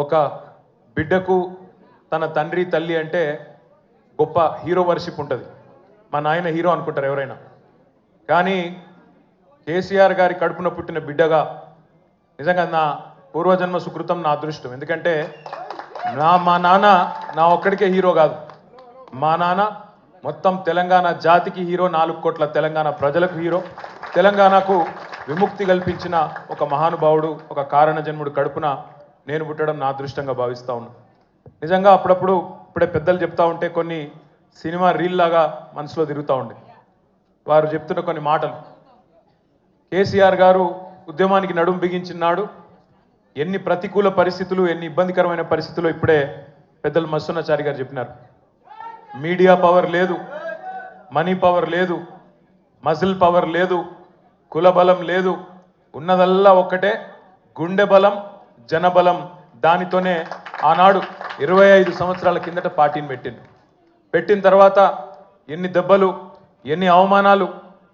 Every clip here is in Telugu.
ఒక బిడ్డకు తన తండ్రి తల్లి అంటే గొప్ప హీరో వర్షిప్ ఉంటుంది. మా నాయన హీరో అనుకుంటారు ఎవరైనా. కానీ కేసీఆర్ గారి కడుపున పుట్టిన బిడ్డగా నిజంగా నా పూర్వజన్మ సుకృతం, నా అదృష్టం. ఎందుకంటే మా నాన్న నా ఒక్కడికే హీరో కాదు. మా నాన్న మొత్తం తెలంగాణ జాతికి హీరో, 4 కోట్ల తెలంగాణ ప్రజలకు హీరో. తెలంగాణకు విముక్తి కల్పించిన ఒక మహానుభావుడు, ఒక కారణ జన్ముడు కడుపున నేను పుట్టడం నా అదృష్టంగా భావిస్తూ ఉన్నాను. నిజంగా అప్పుడప్పుడు ఇప్పుడే పెద్దలు చెప్తా ఉంటే కొన్ని సినిమా రీల్ లాగా మనసులో తిరుగుతూ ఉండే. వారు చెప్తున్న కొన్ని మాటలు, కేసీఆర్ గారు ఉద్యమానికి నడుం బిగించినాడు, ఎన్ని ప్రతికూల పరిస్థితులు, ఎన్ని ఇబ్బందికరమైన పరిస్థితులు ఇప్పుడే పెద్దలు మస్సున్నాచారి గారు చెప్పినారు. మీడియా పవర్ లేదు, మనీ పవర్ లేదు, మజిల్ పవర్ లేదు, కుల బలం లేదు, ఉన్నదల్లా ఒక్కటే గుండె బలం, జనబలం. దానితోనే ఆనాడు 25 సంవత్సరాల కిందట పార్టీని పెట్టిన తర్వాత ఎన్ని దెబ్బలు, ఎన్ని అవమానాలు,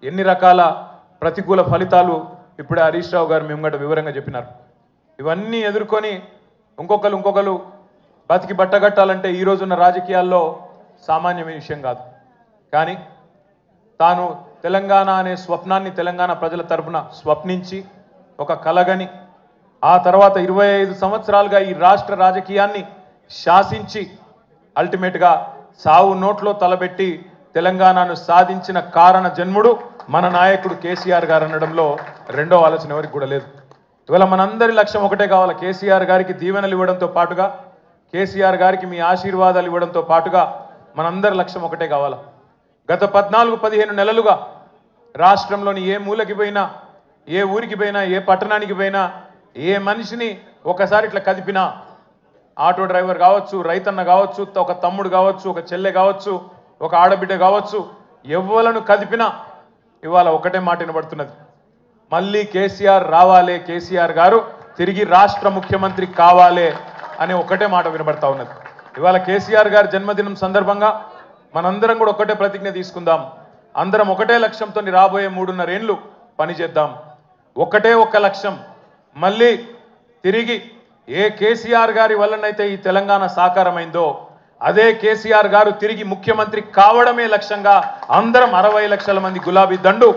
ఎన్ని రకాల ప్రతికూల ఫలితాలు ఇప్పుడే హరీష్ రావు గారు మేము వివరంగా చెప్పినారు. ఇవన్నీ ఎదుర్కొని ఇంకొకరు బతికి బట్టగట్టాలంటే ఈ రోజున్న రాజకీయాల్లో సామాన్యమైన విషయం కాదు. కానీ తాను తెలంగాణ అనే స్వప్నాన్ని తెలంగాణ ప్రజల తరపున స్వప్నించి ఒక కలగని ఆ తర్వాత 25 సంవత్సరాలుగా ఈ రాష్ట్ర రాజకీయాన్ని శాసించి అల్టిమేట్గా సావు నోట్లో తలబెట్టి తెలంగాణను సాధించిన కారణ జన్ముడు మన నాయకుడు కేసీఆర్ గారు అనడంలో రెండో ఆలోచన ఎవరికి కూడా లేదు. ఇవాళ మనందరి లక్ష్యం ఒకటే కావాలి. కేసీఆర్ గారికి దీవెనలు ఇవ్వడంతో పాటుగా, కేసీఆర్ గారికి మీ ఆశీర్వాదాలు ఇవ్వడంతో పాటుగా మనందరి లక్ష్యం ఒకటే కావాలి. గత 14-15 నెలలుగా రాష్ట్రంలోని ఏ మూలకి పోయినా, ఏ ఊరికి పోయినా, ఏ పట్టణానికి పోయినా, ఏ మనిషిని ఒకసారి ఇట్లా కదిపినా, ఆటో డ్రైవర్ కావచ్చు, రైతన్న కావచ్చు, ఒక తమ్ముడు కావచ్చు, ఒక చెల్లె కావచ్చు, ఒక ఆడబిడ్డ కావచ్చు, ఎవ్వలను కదిపినా ఇవాళ ఒకటే మాట వినబడుతున్నది, మళ్ళీ కేసీఆర్ రావాలే, కేసీఆర్ గారు తిరిగి రాష్ట్ర ముఖ్యమంత్రి కావాలే అనే ఒకటే మాట వినబడతా ఉన్నది. ఇవాళ కేసీఆర్ గారి జన్మదినం సందర్భంగా మనందరం కూడా ఒకటే ప్రతిజ్ఞ తీసుకుందాం. అందరం ఒకటే లక్ష్యంతో రాబోయే 3.5 ఏళ్ళు పనిచేద్దాం. ఒకటే ఒక్క లక్ష్యం, మళ్ళీ తిరిగి ఏ కేసీఆర్ గారి వల్లనైతే ఈ తెలంగాణ సాకారమైందో అదే కేసీఆర్ గారు తిరిగి ముఖ్యమంత్రి కావడమే లక్ష్యంగా అందరం 60 లక్షల మంది గులాబీ దండు